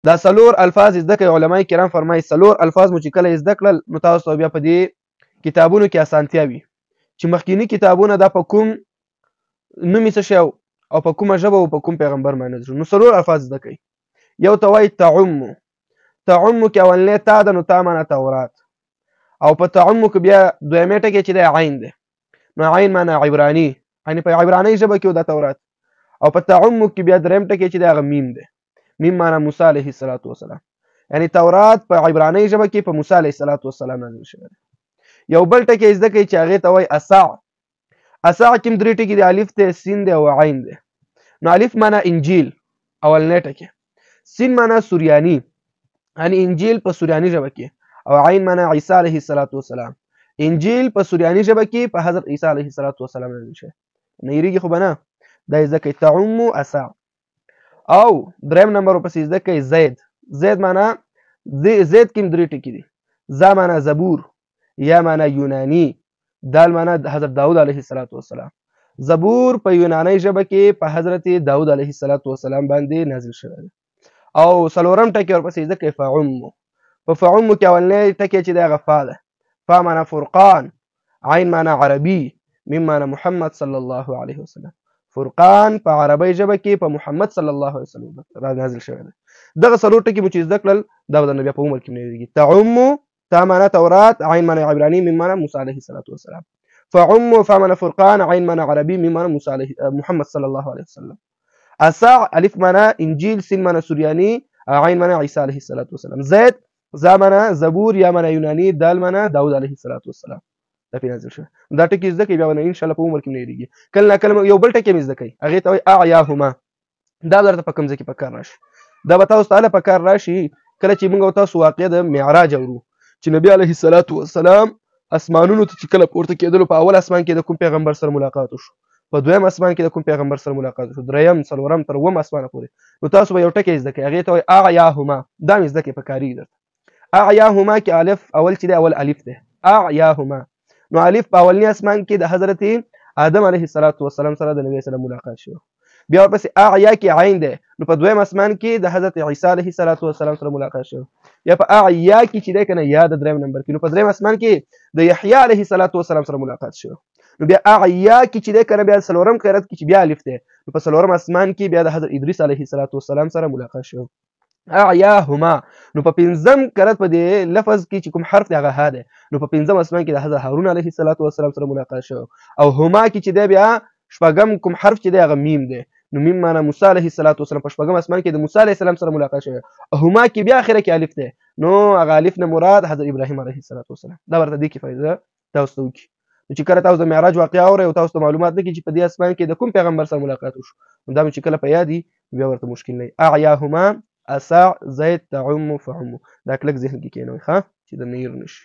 دا څلور الفاظ زده کړئ. علما کرام فرمایي څلور الفاظ مو چې کله زده کړل نو تاسو بیا په دې کتابونو کې اسانتیا وي چې مخکینی کتابونه دا په کوم نوم څه شی او په کومه ژبه او په کوم پیغمبر باندې نو څلور الفاظ زده کړئ. یو ته وایي تعم کې اولنی تا ده نو تا معنا تورات، او په تعم کې بیا دویمې ټکی چې دی عین دی نو عین معنا عبراني، یعنې په عبراني ژبه کې دا تورات، او په تعم کې بیا دریم ټکی چې دی هغه میم دی، میم معنا موسی علیه السلام، یعنی تورات په عبراني ژبه کې په موسی علیه السلام نازل شوی دی. یو بل ټکی زده کړئ چې هغې ته وایي اسع کې درې ټکي دي، الف دی، سین دی او عین دی. نو الف معنا انجیل اولنی ټکی، سین معنا سوریانی یعنی انجیل په سوریانی ژبه کې، او عین معنا عیسی علیه السلام، انجیل په سوریانی ژبه کې په حضرت عیسی علیه السلام نازل شوی. نه یېرېږي خو به نه، دا زده کړئ تعم اسع. او دریم نمبر ورپسې زده کړئ زید معنا زید کې هم درې ټکي دي، زا معنا زبور، یا معنا یونانی، دال معنا حضرت داود علیه السلام. زبور په یونانی ژبه کې په حضرت داود علیه السلام باندې نازل شوی دی. او څلورم ټکی ورپسې زده کړئ فعم. په فعم کې اولنی ټکی چې دی هغه فا ده، فا معنا فرقان، عین معنا عربي، میم معنا محمد صلی الله علیه وسلم. فرقان په عربی ژبه کې په محمد صلی الله علیه وسلم را نازل شوی دی. دغه څلور ټکي مو چې زده کړل دا به درنه بیا په عمر کې نه هېرېږي. تعم تا معنا تورات، عین معنا عبراني، میم معنا موسی علیه السلام. فعم فا معنا فرقان، عین معنا عربي، میم معنا محمد صلی الله علیه وسلم. اسع الف معنا انجیل، سین معنا سوریانی، عین معنا عیسی علیه السلام. زید زا معنا زبور، یا معنا یونانی، دال معنا داود علیه السلام. دا پې نازل شوی. دا ټکي زده کړئ بیا به انشاءالله په عمر کې نه هېرېږي. کله نا کله یو بل ټکی مې زده کړئ، هغې ته وایي اعیاهما. دا درته په کوم ځای کې په کار راشي؟ دا به تاسو ته هله په کار راشي کله چې موږ او تاسو واقعه د معراج اورو چې نبي علیه السلام اسمانونو ته چې کله پورته کېدلو په اول اسمان کې د کوم پیغمبر سره ملاقات وشو، په دویم اسمان کې د کوم پیغمبر سره ملاقات وشو، دریم څلورم تر اووم اسمانه پورې. نو تاسو به یو ټکی زده کړئ، هغې ته وایي اعیاهما. دا مې زده کړئ په کارېږي درته. اعیاهما کې الف اول چې دی اول الف دی، اعیاهما. نو الف په اولنی اسمان کې د حضرت آدم علیه السلام سره د نبی سره ملاقات شو. بیا ورپسې اعیا کې عین دی، نو په دویم اسمان کې د حضرت عیسی علیه السلام سره ملاقات شو. یا په اعیا کې چې دی کنه یا د دریم نمبر کې، نو په دریم اسمان کې د یحیی علیه السلام سره ملاقات شو. نو بیا اعیا کې چې دی کنه بیا څلورم قرات کې چې بیا الف دی، نو په څلورم اسمان کې بیا د حضرت ادریس علیه السلام سره ملاقات شو. اعیاهما. نو په پنځم قرات په دې لفظ کې چې کوم حرف دی هغه ها دی، نو په پنځم اسمان کې د حضرت هارون علیه السلام سره ملاقات شو. او هما کې چې دی بیا شپږم کوم حرف چې دی هغه میم دی، نو میم معنا موسی علیه السلام په شپږم اسمان کې د موسی علیه السلام سره ملاقات شوی. هما کې بیا اخره کې الف دی، نو هغه الف نه مراد حضرت ابراهیم علیه السلام. دا ورته دې کې فایده تاسو ته وکړي. نو چې کله تاسو د معراج واقعه اورئ او تاسو ته معلومات نه کړي چې په دې اسمان کې د کوم پیغمبر سره ملاقات وشو، نو دا چې کله په یاد وي بیا ورته مشکل نه وي. اعیاهما اسع زید تعم فعم. دا کلک ذهن کې کېنوي ښه چې د نه هېر نه شي.